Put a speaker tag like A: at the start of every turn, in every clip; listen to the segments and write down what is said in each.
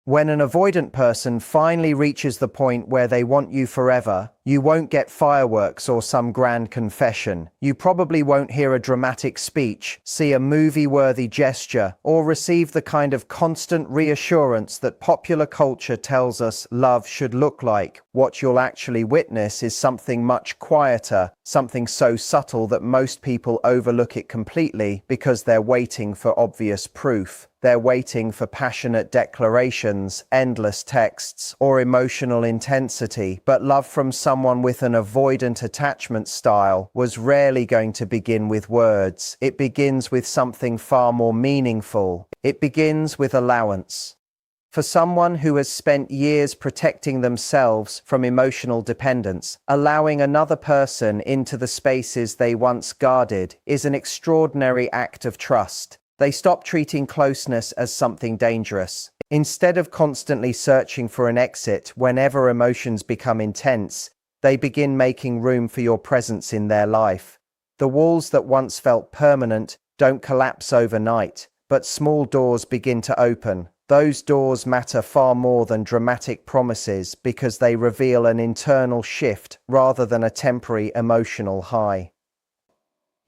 A: When an avoidant person finally reaches the point where they want you forever, you won't get fireworks or some grand confession. You probably won't hear a dramatic speech, see a movie-worthy gesture, or receive the kind of constant reassurance that popular culture tells us love should look like. What you'll actually witness is something much quieter, something so subtle that most people overlook it completely because they're waiting for obvious proof. They're waiting for passionate declarations, endless texts, or emotional intensity, but love from someone with an avoidant attachment style was rarely going to begin with words. It begins with something far more meaningful. It begins with allowance. For someone who has spent years protecting themselves from emotional dependence, allowing another person into the spaces they once guarded is an extraordinary act of trust. They stop treating closeness as something dangerous. Instead of constantly searching for an exit whenever emotions become intense, they begin making room for your presence in their life. The walls that once felt permanent don't collapse overnight, but small doors begin to open. Those doors matter far more than dramatic promises because they reveal an internal shift rather than a temporary emotional high.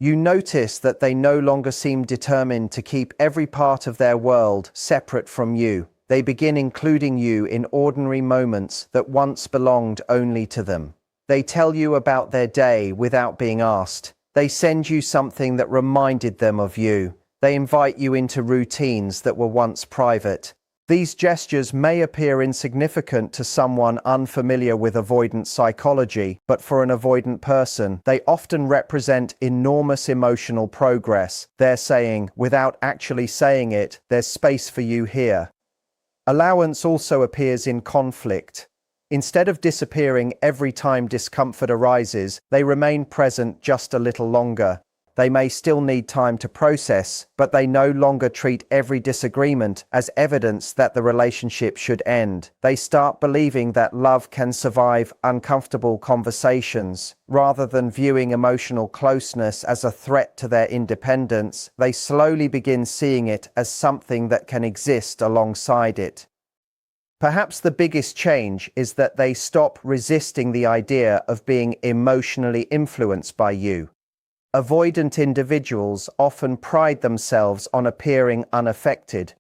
A: You notice that they no longer seem determined to keep every part of their world separate from you. They begin including you in ordinary moments that once belonged only to them. They tell you about their day without being asked. They send you something that reminded them of you. They invite you into routines that were once private. These gestures may appear insignificant to someone unfamiliar with avoidant psychology, but for an avoidant person, they often represent enormous emotional progress. They're saying, without actually saying it, there's space for you here. Allowance also appears in conflict. Instead of disappearing every time discomfort arises, they remain present just a little longer. They may still need time to process, but they no longer treat every disagreement as evidence that the relationship should end. They start believing that love can survive uncomfortable conversations. Rather than viewing emotional closeness as a threat to their independence, they slowly begin seeing it as something that can exist alongside it. Perhaps the biggest change is that they stop resisting the idea of being emotionally influenced by you. Avoidant individuals often pride themselves on appearing unaffected.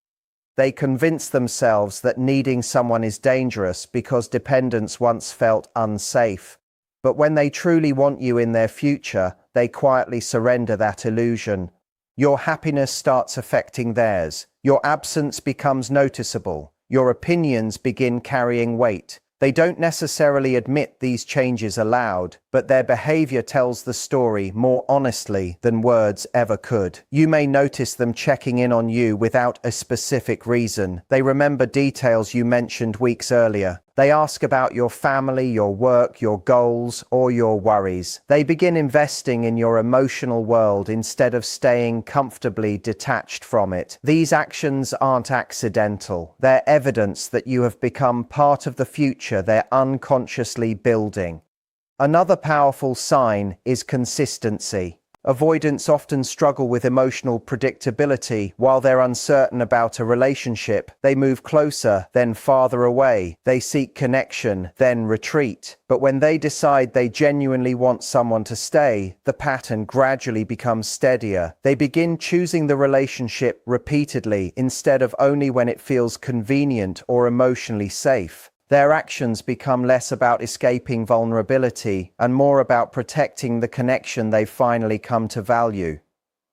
A: They convince themselves that needing someone is dangerous because dependence once felt unsafe. But when they truly want you in their future, they quietly surrender that illusion. Your happiness starts affecting theirs. Your absence becomes noticeable. Your opinions begin carrying weight. They don't necessarily admit these changes aloud, but their behavior tells the story more honestly than words ever could. You may notice them checking in on you without a specific reason. They remember details you mentioned weeks earlier. They ask about your family, your work, your goals, or your worries. They begin investing in your emotional world instead of staying comfortably detached from it. These actions aren't accidental. They're evidence that you have become part of the future they're unconsciously building. Another powerful sign is consistency. Avoidants often struggle with emotional predictability. While they're uncertain about a relationship, they move closer, then farther away. They seek connection, then retreat. But when they decide they genuinely want someone to stay, the pattern gradually becomes steadier. They begin choosing the relationship repeatedly instead of only when it feels convenient or emotionally safe. Their actions become less about escaping vulnerability and more about protecting the connection they've finally come to value.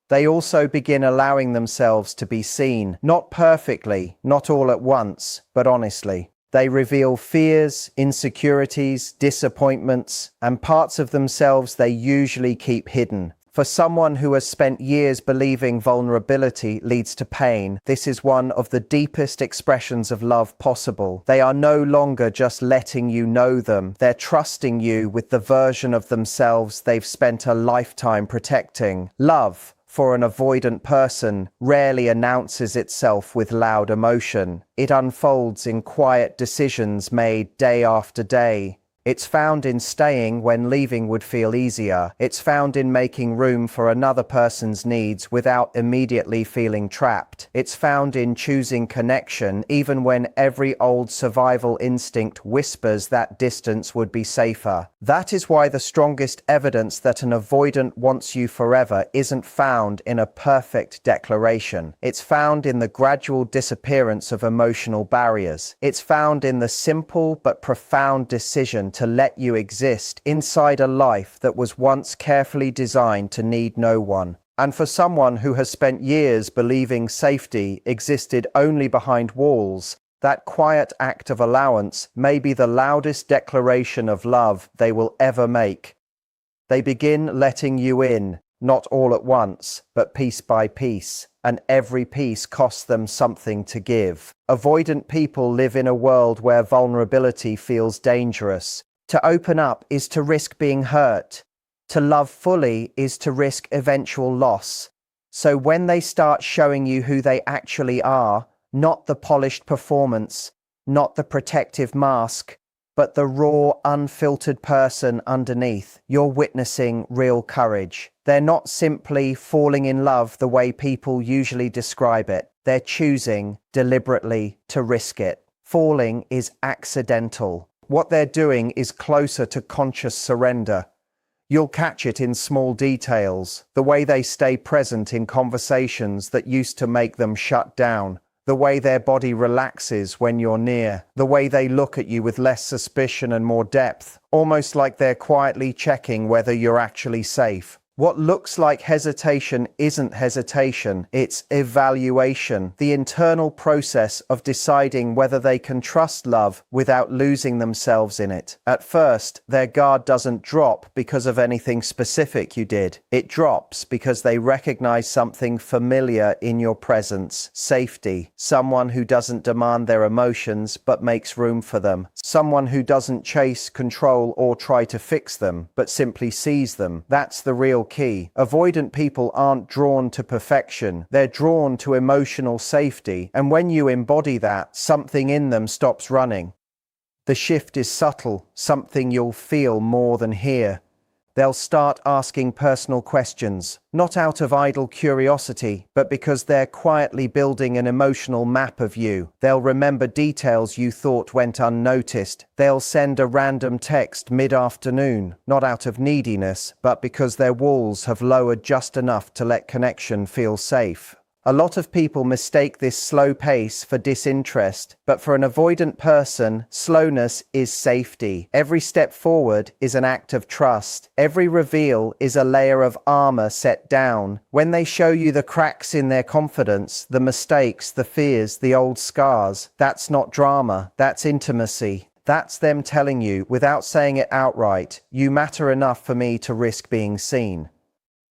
A: They also begin allowing themselves to be seen, not perfectly, not all at once, but honestly. They reveal fears, insecurities, disappointments, and parts of themselves they usually keep hidden. For someone who has spent years believing vulnerability leads to pain, this is one of the deepest expressions of love possible. They are no longer just letting you know them, they're trusting you with the version of themselves they've spent a lifetime protecting. Love, for an avoidant person, rarely announces itself with loud emotion. It unfolds in quiet decisions made day after day, It's found in staying when leaving would feel easier. It's found in making room for another person's needs without immediately feeling trapped. It's found in choosing connection even when every old survival instinct whispers that distance would be safer. That is why the strongest evidence that an avoidant wants you forever isn't found in a perfect declaration. It's found in the gradual disappearance of emotional barriers. It's found in the simple but profound decision to let you exist inside a life that was once carefully designed to need no one. And for someone who has spent years believing safety existed only behind walls, that quiet act of allowance may be the loudest declaration of love they will ever make. They begin letting you in, not all at once, but piece by piece, and every piece costs them something to give. Avoidant people live in a world where vulnerability feels dangerous. To open up is to risk being hurt. To love fully is to risk eventual loss. So when they start showing you who they actually are, not the polished performance, not the protective mask, but the raw, unfiltered person underneath, you're witnessing real courage. They're not simply falling in love the way people usually describe it. They're choosing deliberately to risk it. Falling is accidental. What they're doing is closer to conscious surrender. You'll catch it in small details, the way they stay present in conversations that used to make them shut down, the way their body relaxes when you're near, the way they look at you with less suspicion and more depth, almost like they're quietly checking whether you're actually safe. What looks like hesitation isn't hesitation, it's evaluation, the internal process of deciding whether they can trust love without losing themselves in it. At first, their guard doesn't drop because of anything specific you did. It drops because they recognize something familiar in your presence: safety, someone who doesn't demand their emotions but makes room for them, someone who doesn't chase, control, or try to fix them, but simply sees them. That's the real key. Avoidant people aren't drawn to perfection. They're drawn to emotional safety. And when you embody that, something in them stops running. The shift is subtle, something you'll feel more than hear. They'll start asking personal questions, not out of idle curiosity, but because they're quietly building an emotional map of you. They'll remember details you thought went unnoticed. They'll send a random text mid-afternoon, not out of neediness, but because their walls have lowered just enough to let connection feel safe. A lot of people mistake this slow pace for disinterest, but for an avoidant person, slowness is safety. Every step forward is an act of trust. Every reveal is a layer of armor set down. When they show you the cracks in their confidence, the mistakes, the fears, the old scars, that's not drama, that's intimacy. That's them telling you, without saying it outright, you matter enough for me to risk being seen.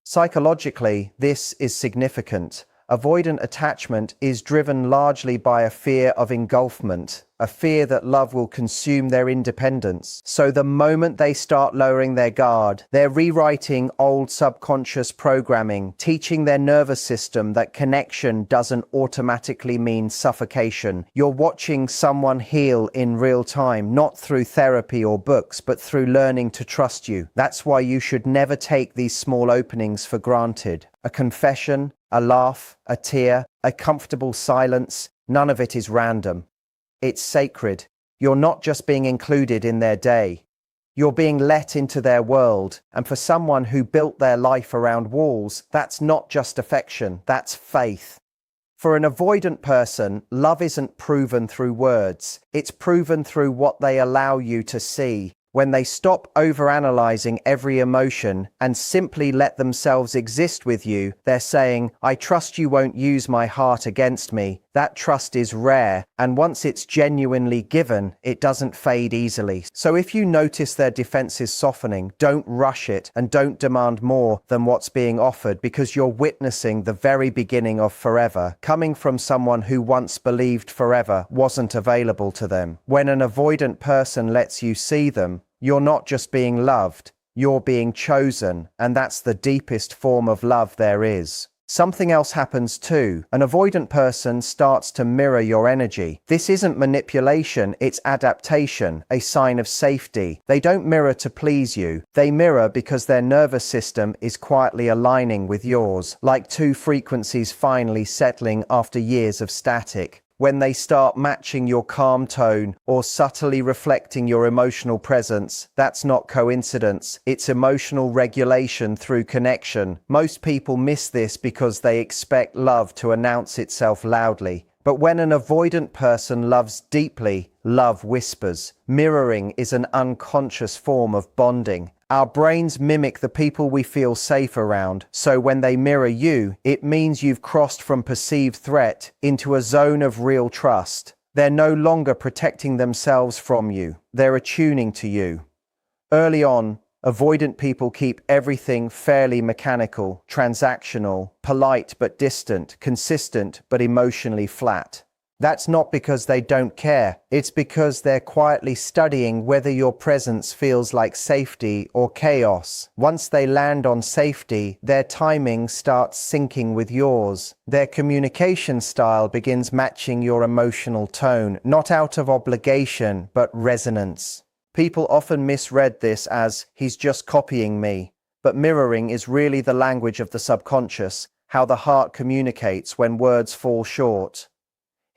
A: Psychologically, this is significant. Avoidant attachment is driven largely by a fear of engulfment, a fear that love will consume their independence. So the moment they start lowering their guard, they're rewriting old subconscious programming, teaching their nervous system that connection doesn't automatically mean suffocation. You're watching someone heal in real time, not through therapy or books, but through learning to trust you. That's why you should never take these small openings for granted. A confession, a laugh, a tear, a comfortable silence, none of it is random. It's sacred. You're not just being included in their day. You're being let into their world. And for someone who built their life around walls, that's not just affection, that's faith. For an avoidant person, love isn't proven through words. It's proven through what they allow you to see. When they stop overanalyzing every emotion and simply let themselves exist with you, they're saying, I trust you won't use my heart against me. That trust is rare, and once it's genuinely given, it doesn't fade easily. So if you notice their defenses softening, don't rush it and don't demand more than what's being offered, because you're witnessing the very beginning of forever, coming from someone who once believed forever wasn't available to them. When an avoidant person lets you see them, you're not just being loved, you're being chosen, and that's the deepest form of love there is. Something else happens too. An avoidant person starts to mirror your energy. This isn't manipulation, it's adaptation, a sign of safety. They don't mirror to please you. They mirror because their nervous system is quietly aligning with yours, like two frequencies finally settling after years of static. When they start matching your calm tone or subtly reflecting your emotional presence, that's not coincidence, it's emotional regulation through connection. Most people miss this because they expect love to announce itself loudly. But when an avoidant person loves deeply, love whispers. Mirroring is an unconscious form of bonding. Our brains mimic the people we feel safe around, so when they mirror you, it means you've crossed from perceived threat into a zone of real trust. They're no longer protecting themselves from you, they're attuning to you. Early on, avoidant people keep everything fairly mechanical, transactional, polite but distant, consistent but emotionally flat. That's not because they don't care, it's because they're quietly studying whether your presence feels like safety or chaos. Once they land on safety, their timing starts syncing with yours. Their communication style begins matching your emotional tone, not out of obligation, but resonance. People often misread this as, he's just copying me. But mirroring is really the language of the subconscious, how the heart communicates when words fall short.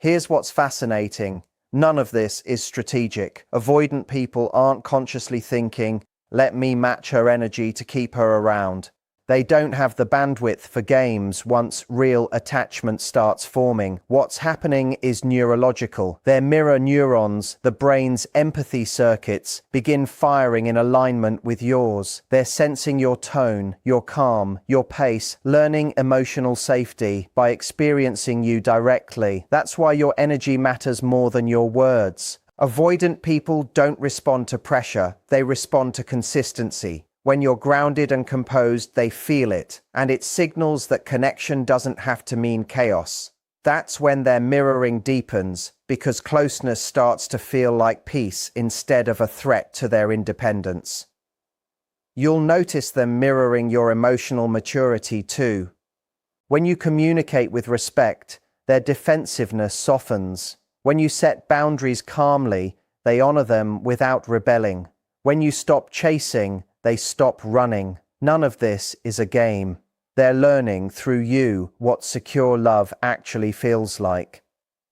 A: Here's what's fascinating. None of this is strategic. Avoidant people aren't consciously thinking, let me match her energy to keep her around. They don't have the bandwidth for games once real attachment starts forming. What's happening is neurological. Their mirror neurons, the brain's empathy circuits, begin firing in alignment with yours. They're sensing your tone, your calm, your pace, learning emotional safety by experiencing you directly. That's why your energy matters more than your words. Avoidant people don't respond to pressure, they respond to consistency. When you're grounded and composed, they feel it, and it signals that connection doesn't have to mean chaos. That's when their mirroring deepens, because closeness starts to feel like peace instead of a threat to their independence. You'll notice them mirroring your emotional maturity too. When you communicate with respect, their defensiveness softens. When you set boundaries calmly, they honor them without rebelling. When you stop chasing, they stop running. None of this is a game. They're learning through you what secure love actually feels like.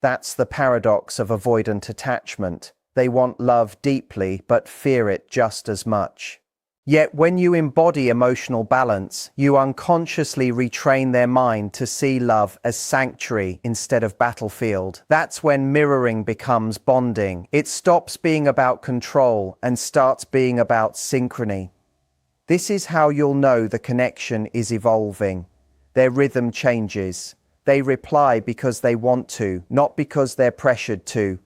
A: That's the paradox of avoidant attachment. They want love deeply but fear it just as much. Yet when you embody emotional balance, you unconsciously retrain their mind to see love as sanctuary instead of battlefield. That's when mirroring becomes bonding. It stops being about control and starts being about synchrony. This is how you'll know the connection is evolving. Their rhythm changes. They reply because they want to, not because they're pressured to.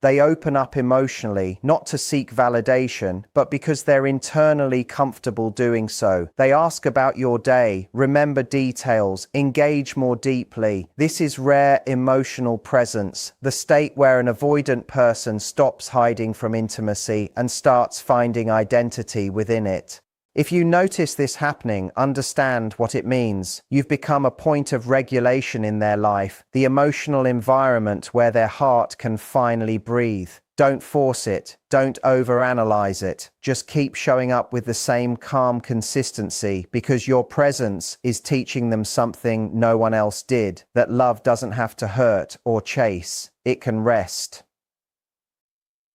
A: They open up emotionally, not to seek validation, but because they're internally comfortable doing so. They ask about your day, remember details, engage more deeply. This is rare emotional presence, the state where an avoidant person stops hiding from intimacy and starts finding identity within it. If you notice this happening, understand what it means. You've become a point of regulation in their life, the emotional environment where their heart can finally breathe. Don't force it. Don't overanalyze it. Just keep showing up with the same calm consistency because your presence is teaching them something no one else did, that love doesn't have to hurt or chase. It can rest.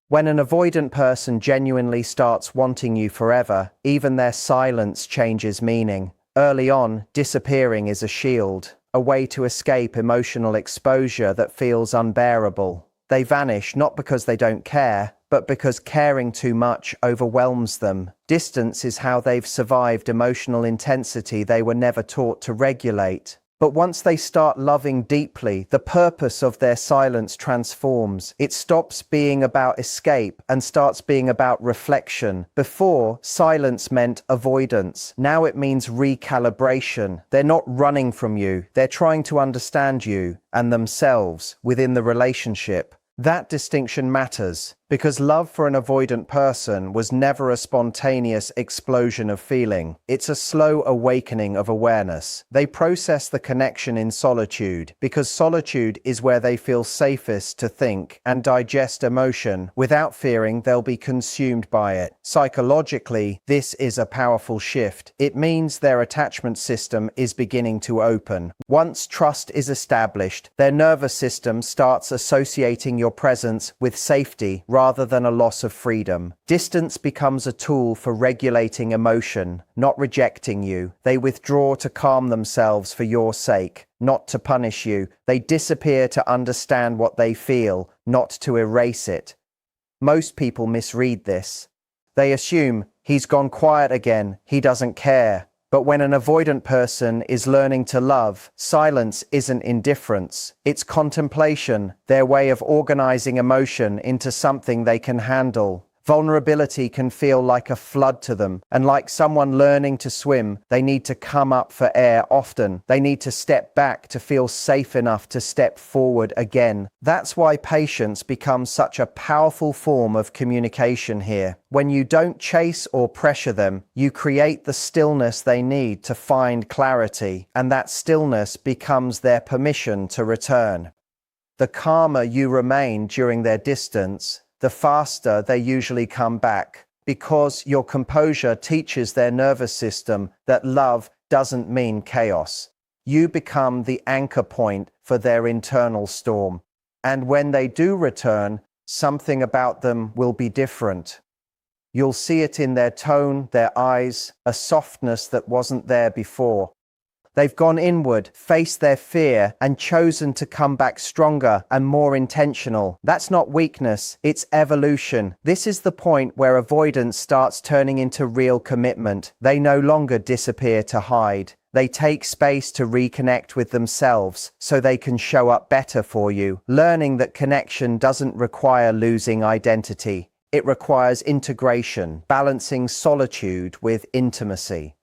A: When an avoidant person genuinely starts wanting you forever, even their silence changes meaning. Early on, disappearing is a shield, a way to escape emotional exposure that feels unbearable. They vanish not because they don't care, but because caring too much overwhelms them. Distance is how they've survived emotional intensity they were never taught to regulate. But once they start loving deeply, the purpose of their silence transforms. It stops being about escape and starts being about reflection. Before, silence meant avoidance. Now it means recalibration. They're not running from you. They're trying to understand you and themselves within the relationship. That distinction matters. Because love for an avoidant person was never a spontaneous explosion of feeling. It's a slow awakening of awareness. They process the connection in solitude, because solitude is where they feel safest to think and digest emotion without fearing they'll be consumed by it. Psychologically, this is a powerful shift. It means their attachment system is beginning to open. Once trust is established, their nervous system starts associating your presence with safety rather than a loss of freedom. Distance becomes a tool for regulating emotion, not rejecting you. They withdraw to calm themselves for your sake, not to punish you. They disappear to understand what they feel, not to erase it. Most people misread this. They assume he's gone quiet again, he doesn't care. But when an avoidant person is learning to love, silence isn't indifference. It's contemplation, their way of organizing emotion into something they can handle. Vulnerability can feel like a flood to them, and like someone learning to swim, they need to come up for air often. They need to step back to feel safe enough to step forward again. That's why patience becomes such a powerful form of communication here. When you don't chase or pressure them, you create the stillness they need to find clarity, and that stillness becomes their permission to return. The calmer you remain during their distance, the faster they usually come back, because your composure teaches their nervous system that love doesn't mean chaos. You become the anchor point for their internal storm. And when they do return, something about them will be different. You'll see it in their tone, their eyes, a softness that wasn't there before. They've gone inward, faced their fear, and chosen to come back stronger and more intentional. That's not weakness, it's evolution. This is the point where avoidance starts turning into real commitment. They no longer disappear to hide. They take space to reconnect with themselves so they can show up better for you, learning that connection doesn't require losing identity. It requires integration, balancing solitude with intimacy.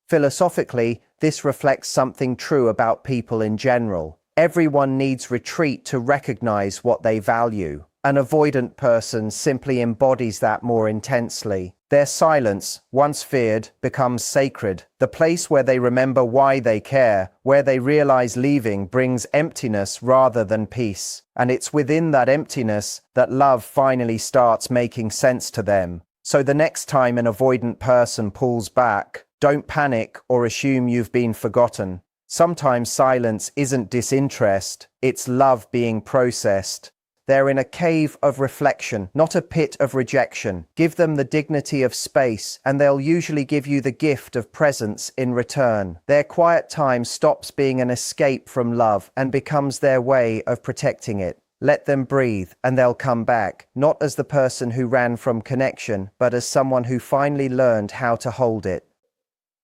A: Philosophically, this reflects something true about people in general. Everyone needs retreat to recognize what they value. An avoidant person simply embodies that more intensely. Their silence, once feared, becomes sacred, the place where they remember why they care, where they realize leaving brings emptiness rather than peace. And it's within that emptiness that love finally starts making sense to them. So the next time an avoidant person pulls back, don't panic or assume you've been forgotten. Sometimes silence isn't disinterest, it's love being processed. They're in a cave of reflection, not a pit of rejection. Give them the dignity of space, and they'll usually give you the gift of presence in return. Their quiet time stops being an escape from love and becomes their way of protecting it. Let them breathe, and they'll come back, not as the person who ran from connection, but as someone who finally learned how to hold it.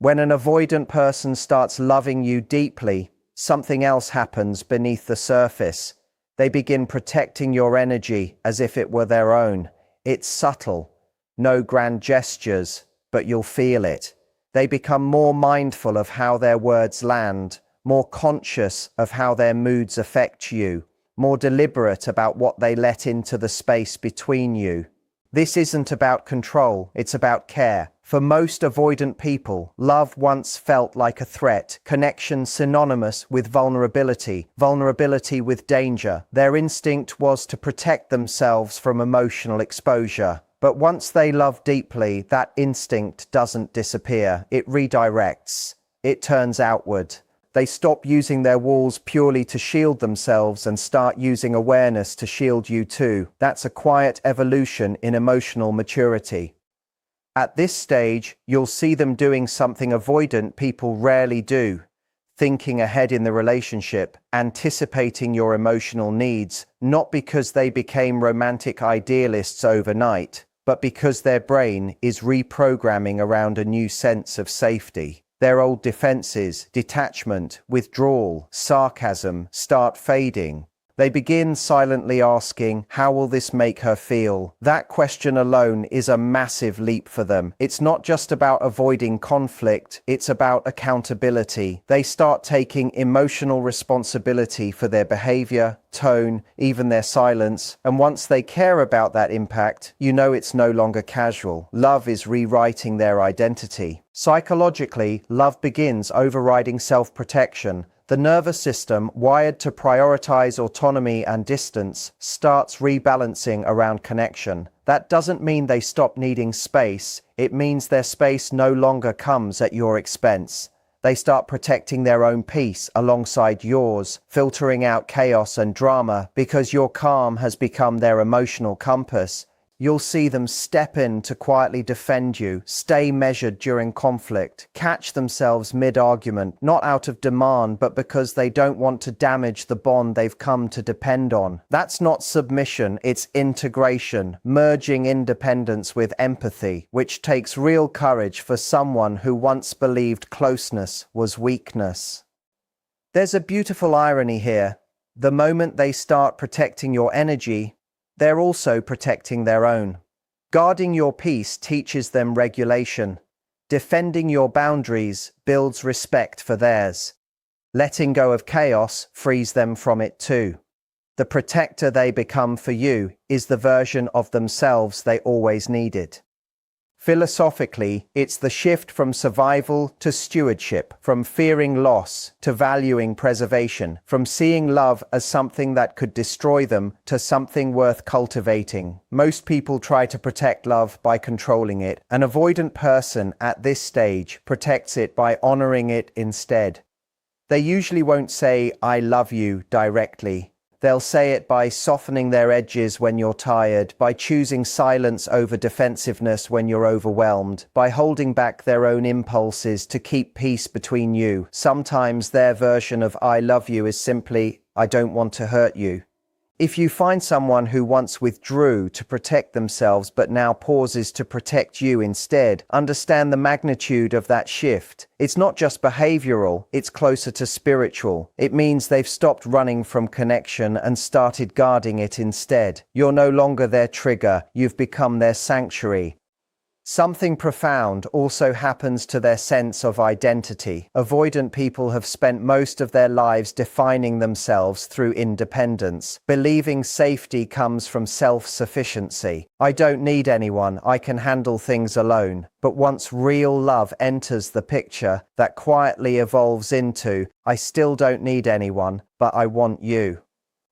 A: When an avoidant person starts loving you deeply, something else happens beneath the surface. They begin protecting your energy as if it were their own. It's subtle. No grand gestures, but you'll feel it. They become more mindful of how their words land, more conscious of how their moods affect you, more deliberate about what they let into the space between you. This isn't about control, it's about care. For most avoidant people, love once felt like a threat, connection synonymous with vulnerability, vulnerability with danger. Their instinct was to protect themselves from emotional exposure. But once they love deeply, that instinct doesn't disappear. It redirects. It turns outward. They stop using their walls purely to shield themselves and start using awareness to shield you too. That's a quiet evolution in emotional maturity. At this stage, you'll see them doing something avoidant people rarely do. Thinking ahead in the relationship, anticipating your emotional needs, not because they became romantic idealists overnight, but because their brain is reprogramming around a new sense of safety. Their old defenses, detachment, withdrawal, sarcasm start fading. They begin silently asking, how will this make her feel? That question alone is a massive leap for them. It's not just about avoiding conflict, it's about accountability. They start taking emotional responsibility for their behavior, tone, even their silence. And once they care about that impact, you know it's no longer casual. Love is rewriting their identity. Psychologically, love begins overriding self-protection. The nervous system, wired to prioritize autonomy and distance, starts rebalancing around connection. That doesn't mean they stop needing space. It means their space no longer comes at your expense. They start protecting their own peace alongside yours, filtering out chaos and drama because your calm has become their emotional compass. You'll see them step in to quietly defend you, stay measured during conflict, catch themselves mid-argument, not out of demand, but because they don't want to damage the bond they've come to depend on. That's not submission, it's integration, merging independence with empathy, which takes real courage for someone who once believed closeness was weakness. There's a beautiful irony here. The moment they start protecting your energy, they're also protecting their own. Guarding your peace teaches them regulation. Defending your boundaries builds respect for theirs. Letting go of chaos frees them from it too. The protector they become for you is the version of themselves they always needed. Philosophically, it's the shift from survival to stewardship, from fearing loss to valuing preservation, from seeing love as something that could destroy them to something worth cultivating. Most people try to protect love by controlling it. An avoidant person at this stage protects it by honoring it instead. They usually won't say, "I love you," directly. They'll say it by softening their edges when you're tired, by choosing silence over defensiveness when you're overwhelmed, by holding back their own impulses to keep peace between you. Sometimes their version of "I love you" is simply, "I don't want to hurt you." If you find someone who once withdrew to protect themselves but now pauses to protect you instead, understand the magnitude of that shift. It's not just behavioral, it's closer to spiritual. It means they've stopped running from connection and started guarding it instead. You're no longer their trigger, you've become their sanctuary. Something profound also happens to their sense of identity. Avoidant people have spent most of their lives defining themselves through independence, believing safety comes from self-sufficiency. "I don't need anyone, I can handle things alone." But once real love enters the picture, that quietly evolves into, "I still don't need anyone, but I want you."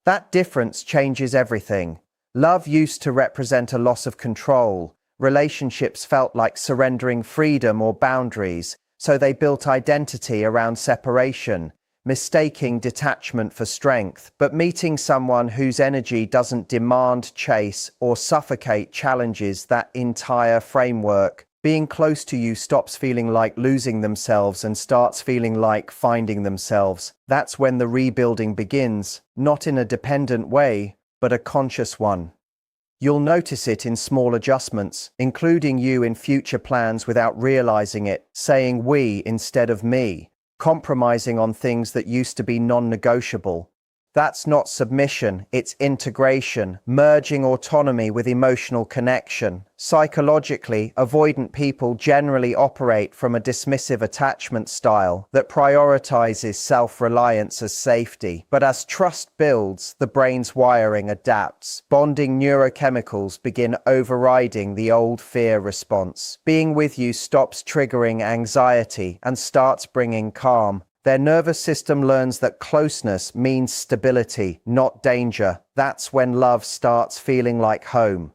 A: That difference changes everything. Love used to represent a loss of control. Relationships felt like surrendering freedom or boundaries, so they built identity around separation, mistaking detachment for strength. But meeting someone whose energy doesn't demand, chase, or suffocate challenges that entire framework. Being close to you stops feeling like losing themselves and starts feeling like finding themselves. That's when the rebuilding begins, not in a dependent way, but a conscious one. You'll notice it in small adjustments, including you in future plans without realizing it, saying "we" instead of "me," compromising on things that used to be non-negotiable. That's not submission, it's integration, merging autonomy with emotional connection. Psychologically, avoidant people generally operate from a dismissive attachment style that prioritizes self-reliance as safety. But as trust builds, the brain's wiring adapts. Bonding neurochemicals begin overriding the old fear response. Being with you stops triggering anxiety and starts bringing calm. Their nervous system learns that closeness means stability, not danger. That's when love starts feeling like home.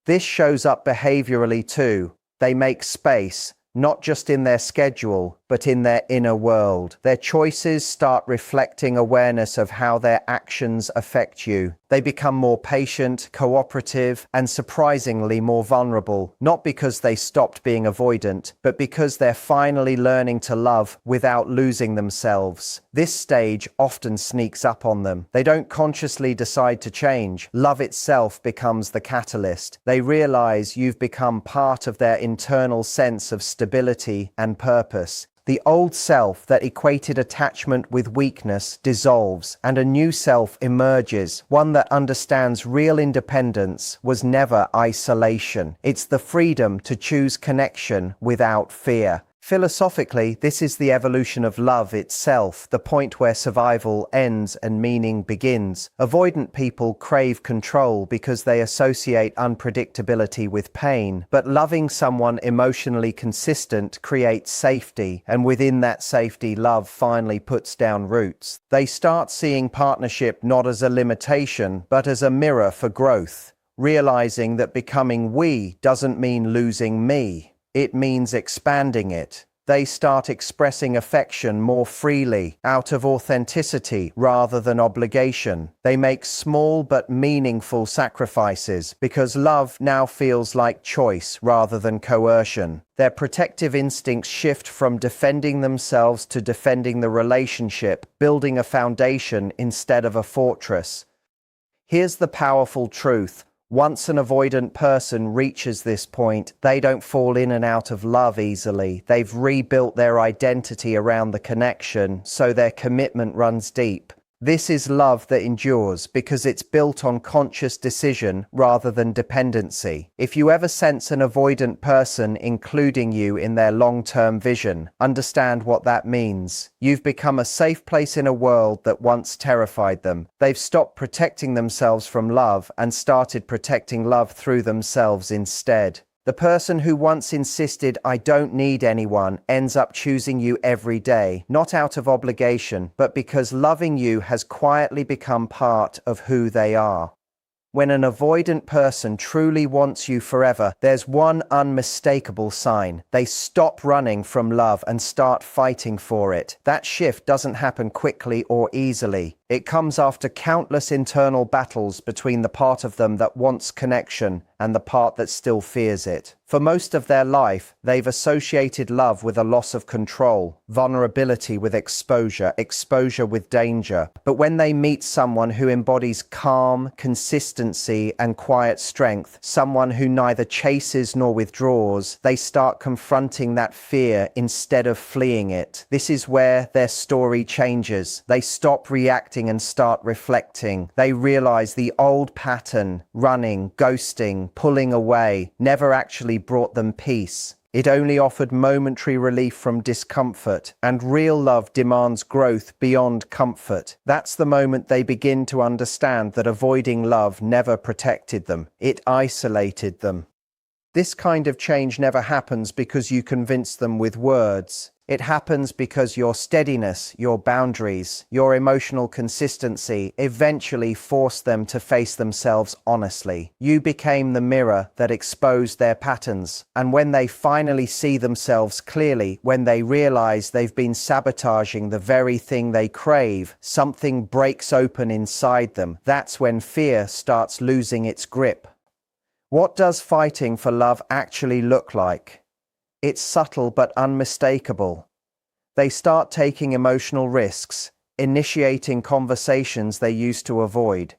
A: This shows up behaviorally too. They make space, not just in their schedule, but in their inner world. Their choices start reflecting awareness of how their actions affect you. They become more patient, cooperative, and surprisingly more vulnerable, not because they stopped being avoidant, but because they're finally learning to love without losing themselves. This stage often sneaks up on them. They don't consciously decide to change. Love itself becomes the catalyst. They realize you've become part of their internal sense of stability and purpose. The old self that equated attachment with weakness dissolves, and a new self emerges, one that understands real independence was never isolation. It's the freedom to choose connection without fear. Philosophically, this is the evolution of love itself, the point where survival ends and meaning begins. Avoidant people crave control because they associate unpredictability with pain, but loving someone emotionally consistent creates safety, and within that safety, love finally puts down roots. They start seeing partnership not as a limitation, but as a mirror for growth, realizing that becoming we doesn't mean losing me. It means expanding it. They start expressing affection more freely, out of authenticity rather than obligation. They make small but meaningful sacrifices because love now feels like choice rather than coercion. Their protective instincts shift from defending themselves to defending the relationship, building a foundation instead of a fortress. Here's the powerful truth. Once an avoidant person reaches this point, they don't fall in and out of love easily. They've rebuilt their identity around the connection, so their commitment runs deep. This is love that endures because it's built on conscious decision rather than dependency. If you ever sense an avoidant person including you in their long-term vision, understand what that means. You've become a safe place in a world that once terrified them. They've stopped protecting themselves from love and started protecting love through themselves instead. The person who once insisted, "I don't need anyone," ends up choosing you every day, not out of obligation, but because loving you has quietly become part of who they are. When an avoidant person truly wants you forever, there's one unmistakable sign. They stop running from love and start fighting for it. That shift doesn't happen quickly or easily. It comes after countless internal battles between the part of them that wants connection and the part that still fears it. For most of their life, they've associated love with a loss of control, vulnerability with exposure, exposure with danger. But when they meet someone who embodies calm, consistency, and quiet strength, someone who neither chases nor withdraws, they start confronting that fear instead of fleeing it. This is where their story changes. They stop reacting and start reflecting. They realize the old pattern, running, ghosting, pulling away, never actually brought them peace. It only offered momentary relief from discomfort, and real love demands growth beyond comfort. That's the moment they begin to understand that avoiding love never protected them. It isolated them. This kind of change never happens because you convince them with words. It happens because your steadiness, your boundaries, your emotional consistency eventually forced them to face themselves honestly. You became the mirror that exposed their patterns. And when they finally see themselves clearly, when they realize they've been sabotaging the very thing they crave, something breaks open inside them. That's when fear starts losing its grip. What does fighting for love actually look like? It's subtle but unmistakable. They start taking emotional risks, initiating conversations they used to avoid,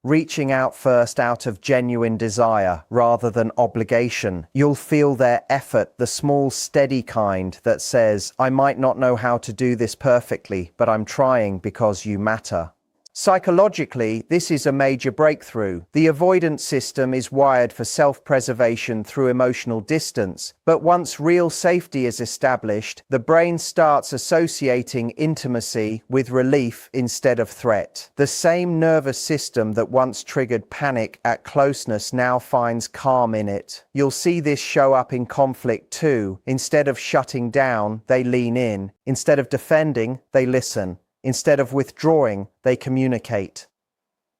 A: reaching out first out of genuine desire rather than obligation. You'll feel their effort, the small, steady kind that says, "I might not know how to do this perfectly, but I'm trying because you matter." Psychologically, this is a major breakthrough. The avoidance system is wired for self-preservation through emotional distance, but once real safety is established, the brain starts associating intimacy with relief instead of threat. The same nervous system that once triggered panic at closeness now finds calm in it. You'll see this show up in conflict too. Instead of shutting down, they lean in. Instead of defending, they listen. Instead of withdrawing, they communicate.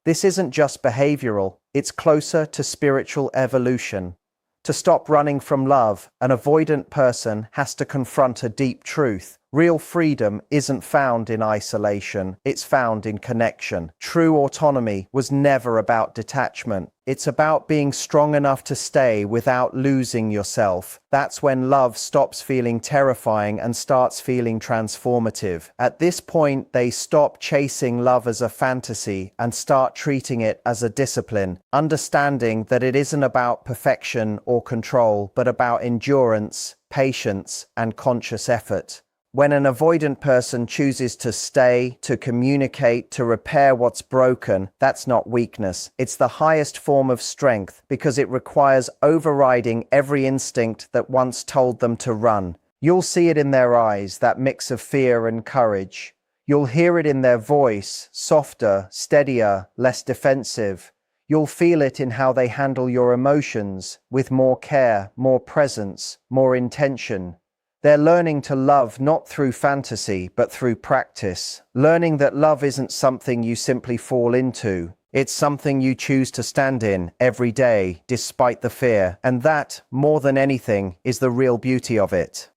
A: This isn't just behavioral, it's closer to spiritual evolution. To stop running from love, an avoidant person has to confront a deep truth. Real freedom isn't found in isolation, it's found in connection. True autonomy was never about detachment. It's about being strong enough to stay without losing yourself. That's when love stops feeling terrifying and starts feeling transformative. At this point, they stop chasing love as a fantasy and start treating it as a discipline, understanding that it isn't about perfection or control, but about endurance, patience, and conscious effort. When an avoidant person chooses to stay, to communicate, to repair what's broken, that's not weakness. It's the highest form of strength because it requires overriding every instinct that once told them to run. You'll see it in their eyes, that mix of fear and courage. You'll hear it in their voice, softer, steadier, less defensive. You'll feel it in how they handle your emotions, with more care, more presence, more intention. They're learning to love not through fantasy, but through practice. Learning that love isn't something you simply fall into. It's something you choose to stand in every day, despite the fear. And that, more than anything, is the real beauty of it.